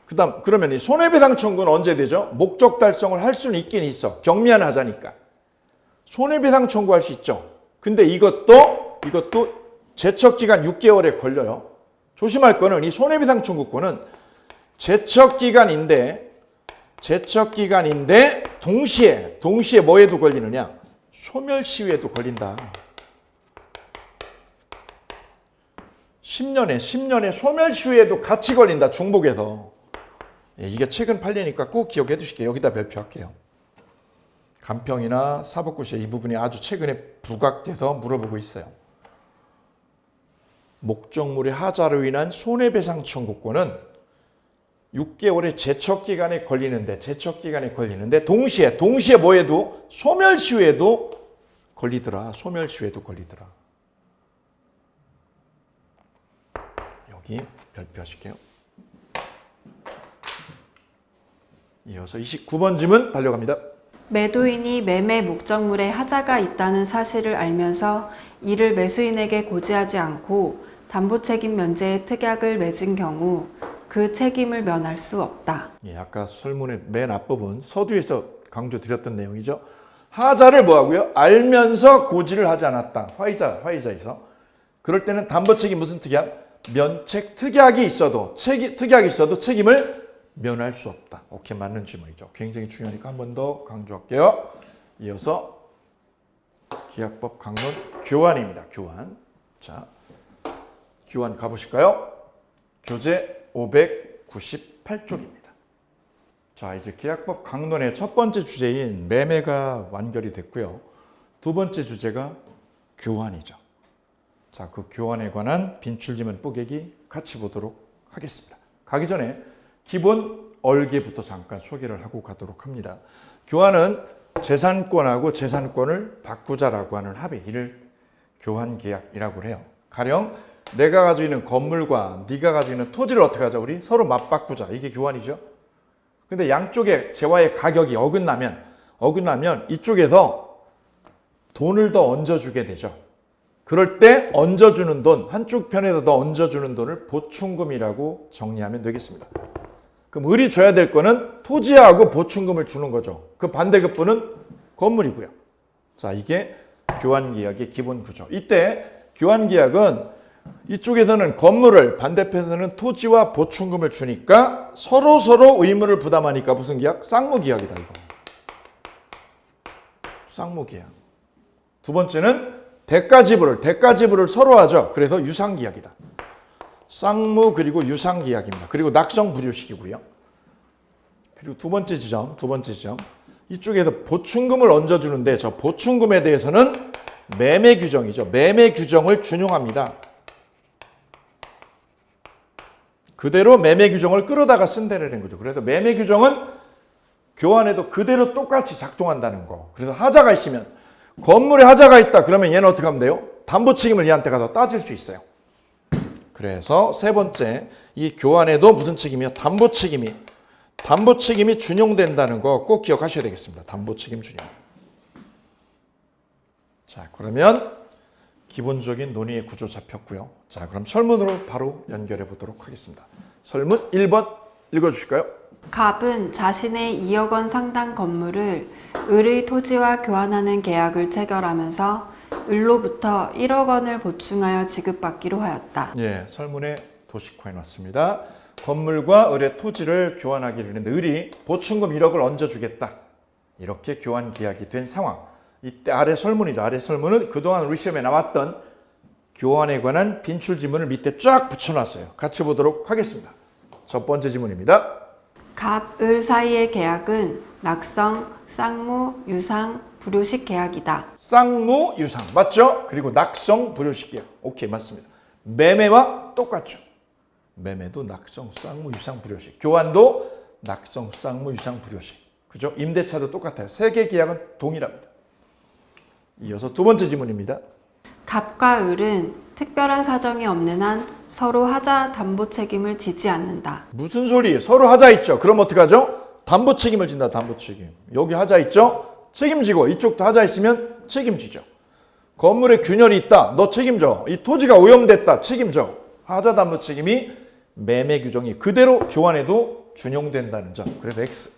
그다음 그러면 이 손해배상 청구는 언제 되죠? 목적 달성을 할 수는 있긴 있어. 경미한 하자니까. 손해배상 청구할 수 있죠. 근데 이것도 제척 기간 6개월에 걸려요. 조심할 거는 이 손해배상 청구권은 제척 기간인데 동시에 뭐에도 걸리느냐? 소멸시효에도 걸린다. 10년에 소멸시효에도 같이 걸린다. 중복해서. 예, 이게 최근 판례니까 꼭 기억해 두실게요. 여기다 발표할게요. 간평이나 사법고시에 이 부분이 아주 최근에 부각돼서 물어보고 있어요. 목적물의 하자로 인한 손해배상 청구권은 6개월의 제척기간에 걸리는데 동시에 뭐에도 소멸시효에도 걸리더라. 여기 발표하실게요. 이어서 29번 질문 달려갑니다. 매도인이 매매 목적물에 하자가 있다는 사실을 알면서 이를 매수인에게 고지하지 않고 담보 책임 면제의 특약을 맺은 경우 그 책임을 면할 수 없다. 예, 아까 설문의 맨 앞부분 서두에서 강조드렸던 내용이죠. 하자를 뭐하고요? 알면서 고지를 하지 않았다. 화이자에서. 그럴 때는 담보책임 무슨 특약? 면책 특약이 있어도 책임을 면할 수 없다. 오케이, 맞는 질문이죠. 굉장히 중요하니까 한 번 더 강조할게요. 이어서 계약법 강론 교환입니다. 교환. 자, 교환 가보실까요? 교재 598쪽입니다. 자, 이제 계약법 강론의 첫 번째 주제인 매매가 완결이 됐고요. 두 번째 주제가 교환이죠. 자, 그 교환에 관한 빈출지문 뽀개기 같이 보도록 하겠습니다. 가기 전에 기본 얼개부터 잠깐 소개를 하고 가도록 합니다. 교환은 재산권하고 재산권을 바꾸자라고 하는 합의, 이를 교환계약이라고 해요. 가령 내가 가지고 있는 건물과 네가 가지고 있는 토지를 어떻게 하자? 우리 서로 맞바꾸자. 이게 교환이죠. 근데 양쪽의 재화의 가격이 어긋나면 이쪽에서 돈을 더 얹어주게 되죠. 그럴 때 얹어주는 돈, 한쪽 편에서 더 얹어주는 돈을 보충금이라고 정리하면 되겠습니다. 그럼 을이 줘야 될 거는 토지하고 보충금을 주는 거죠. 그 반대급부는 건물이고요. 자, 이게 교환계약의 기본 구조. 이때 교환계약은 이쪽에서는 건물을, 반대편에서는 토지와 보충금을 주니까 서로 의무를 부담하니까 무슨 계약? 쌍무계약이다, 이거. 쌍무계약. 두 번째는 대가지불을 서로 하죠. 그래서 유상계약이다. 쌍무 그리고 유상계약입니다. 그리고 낙성불효식이고요. 그리고 두 번째 지점. 이쪽에서 보충금을 얹어주는데 저 보충금에 대해서는 매매 규정이죠. 매매 규정을 준용합니다. 그대로 매매 규정을 끌어다가 쓴다는 거죠. 그래서 매매 규정은 교환에도 그대로 똑같이 작동한다는 거. 그래서 하자가 있으면 건물에 하자가 있다. 그러면 얘는 어떻게 하면 돼요? 담보 책임을 얘한테 가서 따질 수 있어요. 그래서 세 번째, 이 교환에도 무슨 책임이요? 담보 책임이 준용된다는 거 꼭 기억하셔야 되겠습니다. 담보 책임 준용. 자, 그러면 기본적인 논의의 구조 잡혔고요. 자, 그럼 설문으로 바로 연결해 보도록 하겠습니다. 설문 1번 읽어주실까요? 갑은 자신의 2억 원 상당 건물을 을의 토지와 교환하는 계약을 체결하면서 을로부터 1억 원을 보충하여 지급받기로 하였다. 예, 설문에 도식화해 놨습니다. 건물과 을의 토지를 교환하기로 했는데 을이 보충금 1억을 얹어주겠다. 이렇게 교환 계약이 된 상황. 이때 아래 설문이죠. 아래 설문은 그동안 우리 시험에 나왔던 교환에 관한 빈출 지문을 밑에 쫙 붙여놨어요. 같이 보도록 하겠습니다. 첫 번째 지문입니다. 갑, 을 사이의 계약은 낙성, 쌍무, 유상, 불효식 계약이다. 쌍무, 유상 맞죠? 그리고 낙성, 불효식 계약. 오케이, 맞습니다. 매매와 똑같죠. 매매도 낙성, 쌍무, 유상, 불효식. 교환도 낙성, 쌍무, 유상, 불효식. 그죠? 임대차도 똑같아요. 세 개 계약은 동일합니다. 이어서 두 번째 지문입니다. 갑과 을은 특별한 사정이 없는 한 서로 하자 담보 책임을 지지 않는다. 무슨 소리? 서로 하자 있죠. 그럼 어떡하죠? 담보 책임을 진다. 담보 책임. 여기 하자 있죠? 책임지고 이쪽도 하자 있으면 책임지죠. 건물에 균열이 있다. 너 책임져. 이 토지가 오염됐다. 책임져. 하자 담보 책임이 매매 규정이 그대로 교환에도 준용된다는 점. 그래서 X.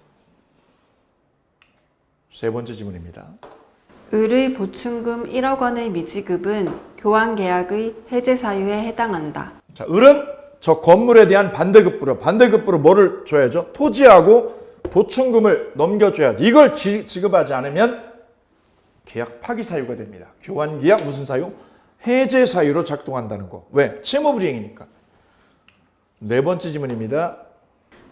세 번째 지문입니다. 을의 보충금 1억 원의 미지급은 교환 계약의 해제 사유에 해당한다. 자, 을은 저 건물에 대한 반대급부로 뭐를 줘야죠? 토지하고 보충금을 넘겨줘야죠. 이걸 지급하지 않으면 계약 파기 사유가 됩니다. 교환 계약 무슨 사유? 해제 사유로 작동한다는 거. 왜? 채무불이행이니까. 네 번째 지문입니다.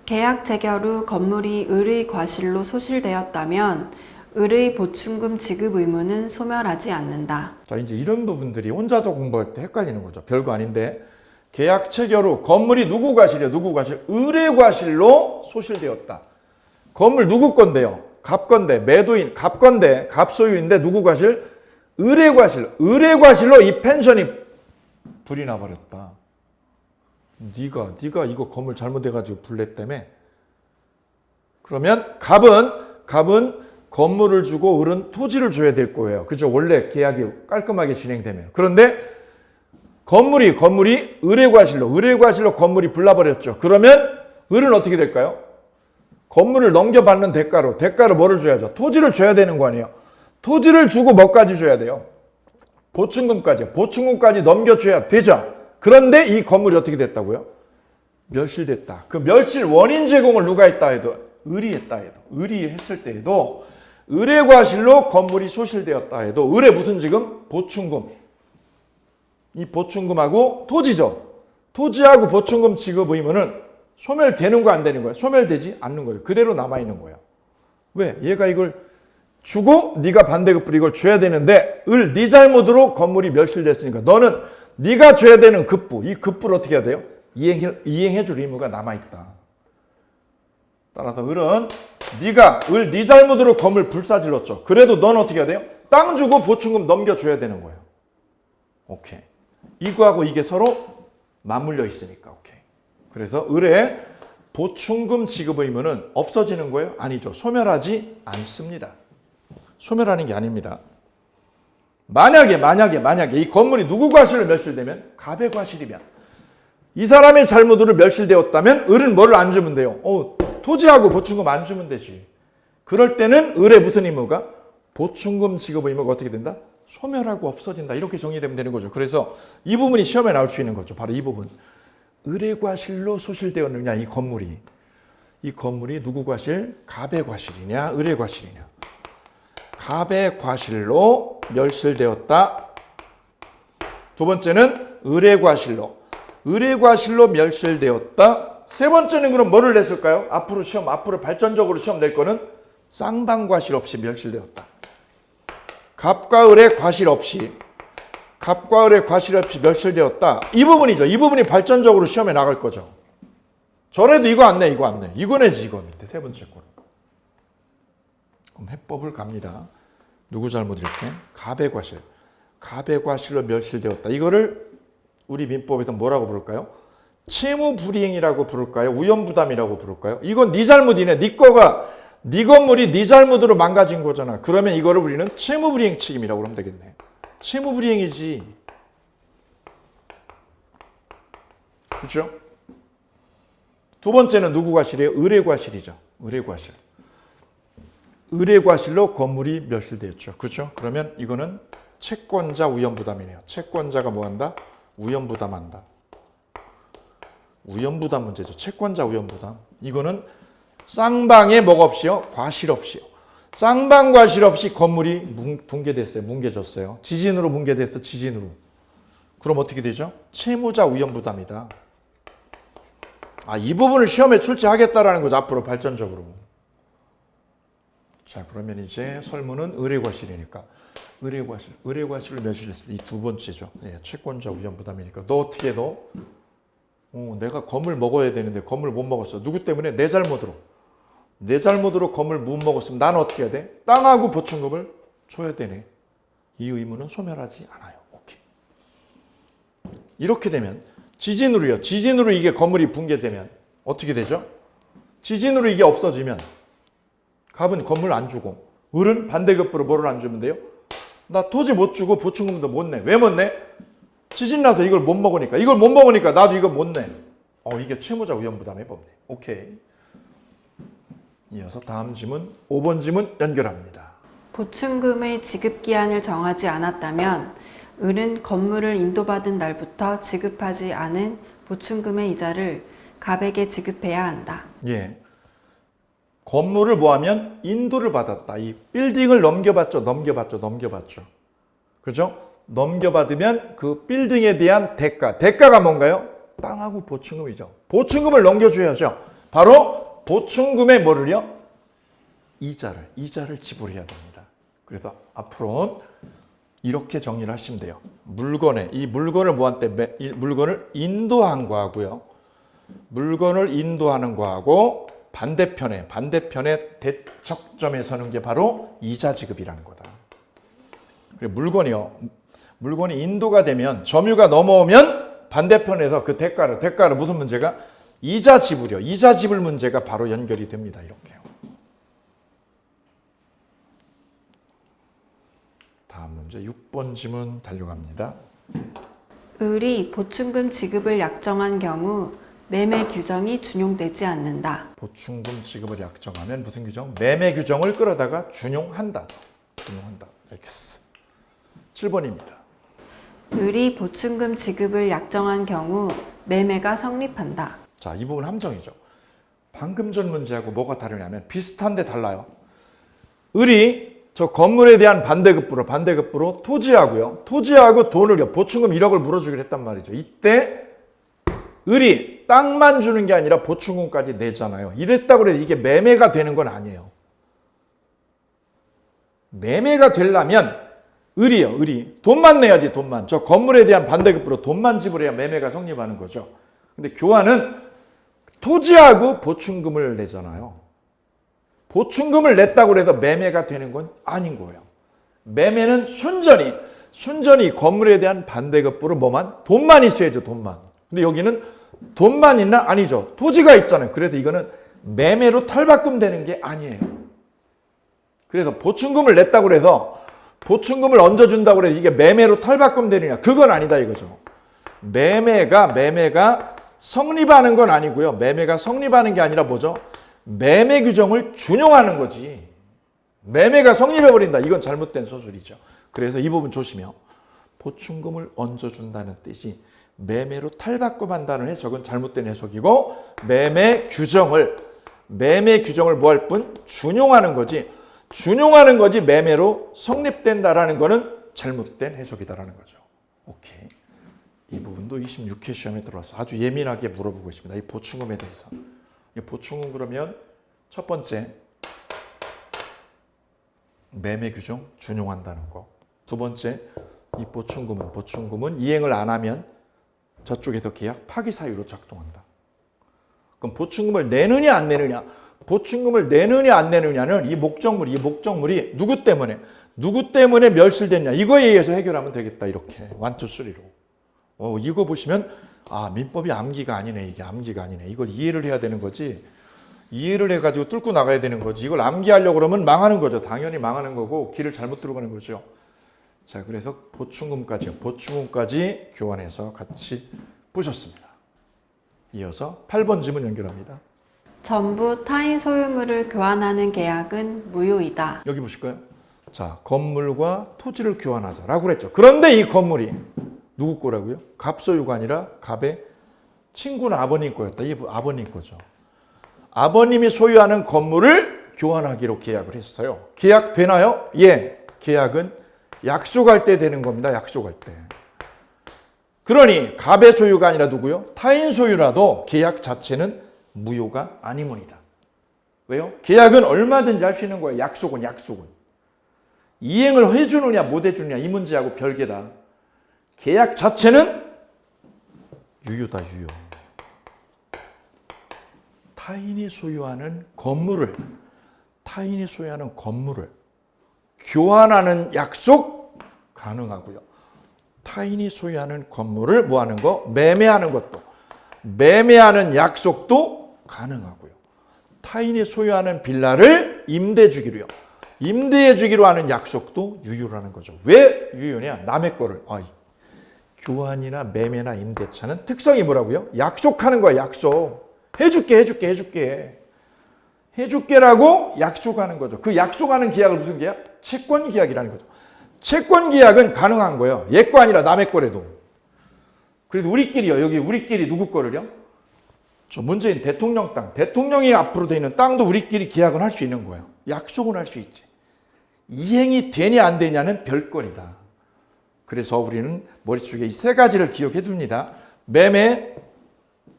계약 체결 후 건물이 을의 과실로 소실되었다면 을의 보충금 지급 의무는 소멸하지 않는다. 자, 이제 이런 부분들이 혼자서 공부할 때 헷갈리는 거죠. 별거 아닌데 계약 체결 후 건물이 누구 과실이에요? 누구 과실? 을의 과실로 소실되었다. 건물 누구 건데요? 갑 건데 매도인 갑 건데 갑 소유인데 누구 과실? 을의 과실. 을의 과실로 이 펜션이 불이 나버렸다. 네가 이거 건물 잘못해가지고 불냈다며. 그러면 갑은 건물을 주고 을은 토지를 줘야 될 거예요. 그죠? 원래 계약이 깔끔하게 진행되면. 그런데 건물이 을의 과실로 건물이 불나버렸죠. 그러면 을은 어떻게 될까요? 건물을 넘겨받는 대가로 뭐를 줘야죠? 토지를 줘야 되는 거 아니에요. 토지를 주고 뭐까지 줘야 돼요? 보충금까지. 보충금까지 넘겨줘야 되죠. 그런데 이 건물이 어떻게 됐다고요? 멸실됐다. 그 멸실 원인 제공을 누가 했다 해도, 을이 했다 해도, 을이 했을 때에도, 을의 과실로 건물이 소실되었다 해도, 을의 무슨 지금? 보충금. 이 보충금하고 토지죠. 토지하고 보충금 지급 의무는 소멸되는 거 안 되는 거예요? 소멸되지 않는 거예요. 그대로 남아있는 거예요. 왜? 얘가 이걸 주고 네가 반대급부로 이걸 줘야 되는데 네 잘못으로 건물이 멸실됐으니까 너는 네가 줘야 되는 급부, 이 급부를 어떻게 해야 돼요? 이행해 줄 의무가 남아있다. 따라서 을은 네 잘못으로 건물 불사질렀죠. 그래도 넌 어떻게 해야 돼요? 땅 주고 보충금 넘겨줘야 되는 거예요. 오케이. 이거하고 이게 서로 맞물려 있으니까 오케이. 그래서 을의 보충금 지급 의무는 없어지는 거예요? 아니죠. 소멸하지 않습니다. 소멸하는 게 아닙니다. 만약에 이 건물이 누구 과실로 멸실되면? 갑의 과실이면. 이 사람의 잘못으로 멸실되었다면 을은 뭐를 안 주면 돼요? 토지하고 보충금 안 주면 되지. 그럴 때는 을의 무슨 의무가? 보충금 지급 의무가 어떻게 된다? 소멸하고 없어진다. 이렇게 정리되면 되는 거죠. 그래서 이 부분이 시험에 나올 수 있는 거죠. 바로 이 부분. 을의 과실로 소실되었느냐, 이 건물이. 이 건물이 누구 과실? 갑의 과실이냐, 을의 과실이냐. 갑의 과실로 멸실되었다. 두 번째는 을의 과실로. 을의 과실로 멸실되었다. 세 번째는 그럼 뭐를 냈을까요? 앞으로 발전적으로 시험 낼 거는 쌍방 과실 없이 멸실되었다. 갑과 을의 과실 없이 멸실되었다. 이 부분이죠. 이 부분이 발전적으로 시험에 나갈 거죠. 전에도 이거 안 내. 이거 내지, 이거 밑에 세 번째 거로. 그럼 해법을 갑니다. 누구 잘못일게? 갑의 과실. 갑의 과실로 멸실되었다. 이거를 우리 민법에서 뭐라고 부를까요? 채무불이행이라고 부를까요? 우연부담이라고 부를까요? 이건 네 잘못이네. 네 건물이 네 잘못으로 망가진 거잖아. 그러면 이거를 우리는 채무불이행 책임이라고 하면 되겠네. 채무불이행이지. 그렇죠? 두 번째는 누구 과실이에요? 을의 과실이죠. 을의 과실. 을의 과실로 건물이 멸실되었죠. 그렇죠? 그러면 이거는 채권자 우연부담이네요. 채권자가 뭐한다? 우연부담한다. 우연부담 문제죠. 채권자 우연부담. 이거는 쌍방에 뭐가 없이요? 과실 없이요. 쌍방 과실 없이 건물이 붕괴됐어요. 뭉개졌어요. 지진으로 뭉개됐어. 지진으로. 그럼 어떻게 되죠? 채무자 우연부담이다. 이 부분을 시험에 출제하겠다라는 거죠. 앞으로 발전적으로. 자, 그러면 이제 설문은 을의 과실이니까. 을의 과실을 멸실했을 때 이 두 번째죠. 채권자 우연부담이니까. 너 어떻게 해, 너? 내가 건물 먹어야 되는데 건물 못 먹었어. 누구 때문에? 내 잘못으로. 내 잘못으로 건물 못 먹었으면 나는 어떻게 해야 돼? 땅하고 보충금을 줘야 되네. 이 의무는 소멸하지 않아요. 오케이. 이렇게 되면 지진으로 이게 건물이 붕괴되면 어떻게 되죠? 지진으로 이게 없어지면 갑은 건물 안 주고 을은 반대급부로 뭐를 안 주면 돼요? 나 토지 못 주고 보충금도 못 내. 왜 못 내? 지진 나서 이걸 못 먹으니까. 이걸 못 먹으니까 나도 이거 못 내. 이게 채무자 우연부담의 법이네. 오케이. 이어서 다음 지문 5번 지문 연결합니다. 보충금의 지급기한을 정하지 않았다면 을은 건물을 인도받은 날부터 지급하지 않은 보충금의 이자를 갑에게 지급해야 한다. 예. 건물을 뭐하면 인도를 받았다. 이 빌딩을 넘겨받죠. 그죠? 넘겨받으면 그 빌딩에 대한 대가가 뭔가요? 땅하고 보충금이죠. 보충금을 넘겨줘야죠. 바로 보충금의 뭐를요? 이자를 지불해야 됩니다. 그래서 앞으로는 이렇게 정리를 하시면 돼요. 이 물건을 뭐한테 물건을 인도한 거하고요. 물건을 인도하는 거하고 반대편에 대척점에 서는 게 바로 이자 지급이라는 거다. 그리고 물건이 인도가 되면 점유가 넘어오면 반대편에서 그 대가를 무슨 문제가? 이자 지불 문제가 바로 연결이 됩니다. 이렇게요. 다음 문제 6번 지문 달려갑니다. 을이 보충금 지급을 약정한 경우 매매 규정이 준용되지 않는다. 보충금 지급을 약정하면 무슨 규정? 매매 규정을 끌어다가 준용한다. 준용한다. X. 7번입니다. 을이 보충금 지급을 약정한 경우 매매가 성립한다. 자, 이 부분 함정이죠. 방금 전 문제하고 뭐가 다르냐면 비슷한데 달라요. 을이 저 건물에 대한 반대급부로 토지하고요. 토지하고 돈을요. 보충금 1억을 물어주기로 했단 말이죠. 이때 을이 땅만 주는 게 아니라 보충금까지 내잖아요. 이랬다고 해도 이게 매매가 되는 건 아니에요. 매매가 되려면 을이 돈만 내야지. 돈만. 저 건물에 대한 반대급부로 돈만 지불해야 매매가 성립하는 거죠. 근데 교환은 토지하고 보충금을 내잖아요. 보충금을 냈다고 해서 매매가 되는 건 아닌 거예요. 매매는 순전히 건물에 대한 반대급부로 돈만 있어야죠. 돈만. 근데 여기는 돈만 있나? 아니죠. 토지가 있잖아요. 그래서 이거는 매매로 탈바꿈 되는 게 아니에요. 그래서 보충금을 냈다고 해서 보충금을 얹어준다고 해서 이게 매매로 탈바꿈 되느냐? 그건 아니다 이거죠. 매매가 성립하는 건 아니고요. 매매가 성립하는 게 아니라 뭐죠? 매매 규정을 준용하는 거지. 매매가 성립해버린다. 이건 잘못된 서술이죠. 그래서 이 부분 조심해요. 보충금을 얹어준다는 뜻이 매매로 탈바꿈한다는 해석은 잘못된 해석이고 매매 규정을 뭐 할 뿐? 준용하는 거지. 준용하는 거지 매매로 성립된다라는 거는 잘못된 해석이다라는 거죠. 오케이. 이 부분도 26회 시험에 들어와서 아주 예민하게 물어보고 있습니다. 이 보충금에 대해서. 이 보충금 그러면 첫 번째 매매 규정 준용한다는 거. 두 번째 이 보충금은 이행을 안 하면 저쪽에서 계약 파기 사유로 작동한다. 그럼 보충금을 내느냐 안 내느냐? 보충금을 내느냐 안 내느냐는 이 목적물이 누구 때문에 멸실됐냐 이거에 의해서 해결하면 되겠다. 이렇게 1, 2, 3로. 이거 보시면 민법이 암기가 아니네. 이게 암기가 아니네. 이걸 이해를 해야 되는 거지. 이해를 해가지고 뚫고 나가야 되는 거지. 이걸 암기하려고 그러면 망하는 거죠. 당연히 망하는 거고 길을 잘못 들어가는 거죠. 자, 그래서 보충금까지 교환해서 같이 보셨습니다. 이어서 8번 지문 연결합니다. 전부 타인 소유물을 교환하는 계약은 무효이다. 여기 보실까요? 자, 건물과 토지를 교환하자라고 그랬죠. 그런데 이 건물이 누구 거라고요? 갑 소유가 아니라 갑의 친구나 아버님 거였다. 이 아버님 거죠. 아버님이 소유하는 건물을 교환하기로 계약을 했어요. 계약 되나요? 예. 계약은 약속할 때 되는 겁니다. 약속할 때. 그러니 갑의 소유가 아니라 누구요? 타인 소유라도 계약 자체는 무효가 아니문이다. 왜요? 계약은 얼마든지 할 수 있는 거예요. 약속은. 이행을 해주느냐 못 해주느냐 이 문제하고 별개다. 계약 자체는 유효다. 유효. 타인이 소유하는 건물을 교환하는 약속 가능하고요. 타인이 소유하는 건물을 뭐하는 거? 매매하는 것도. 매매하는 약속도 가능하고요. 타인이 소유하는 빌라를 임대해 주기로요. 임대해 주기로 하는 약속도 유효라는 거죠. 왜 유효냐? 남의 거를. 교환이나 매매나 임대차는 특성이 뭐라고요? 약속하는 거야. 약속. 해줄게라고 약속하는 거죠. 그 약속하는 계약을 무슨 계약? 채권 계약이라는 거죠. 채권 계약은 가능한 거예요. 얘 거 아니라 남의 거래도. 그래도 우리끼리 누구 거를요? 저 문재인 대통령 땅, 대통령이 앞으로 돼 있는 땅도 우리끼리 계약은 할 수 있는 거예요. 약속은 할 수 있지. 이행이 되냐 안 되냐는 별거리다. 그래서 우리는 머릿속에 이 세 가지를 기억해 둡니다. 매매,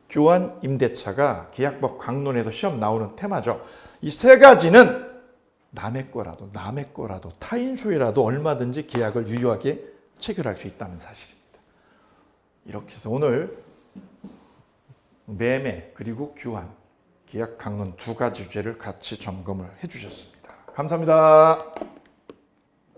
교환, 임대차가 계약법 강론에도 시험 나오는 테마죠. 이 세 가지는 남의 거라도 타인 소유라도 얼마든지 계약을 유효하게 체결할 수 있다는 사실입니다. 이렇게 해서 오늘 매매 그리고 교환, 계약 강론 두 가지 주제를 같이 점검을 해주셨습니다. 감사합니다.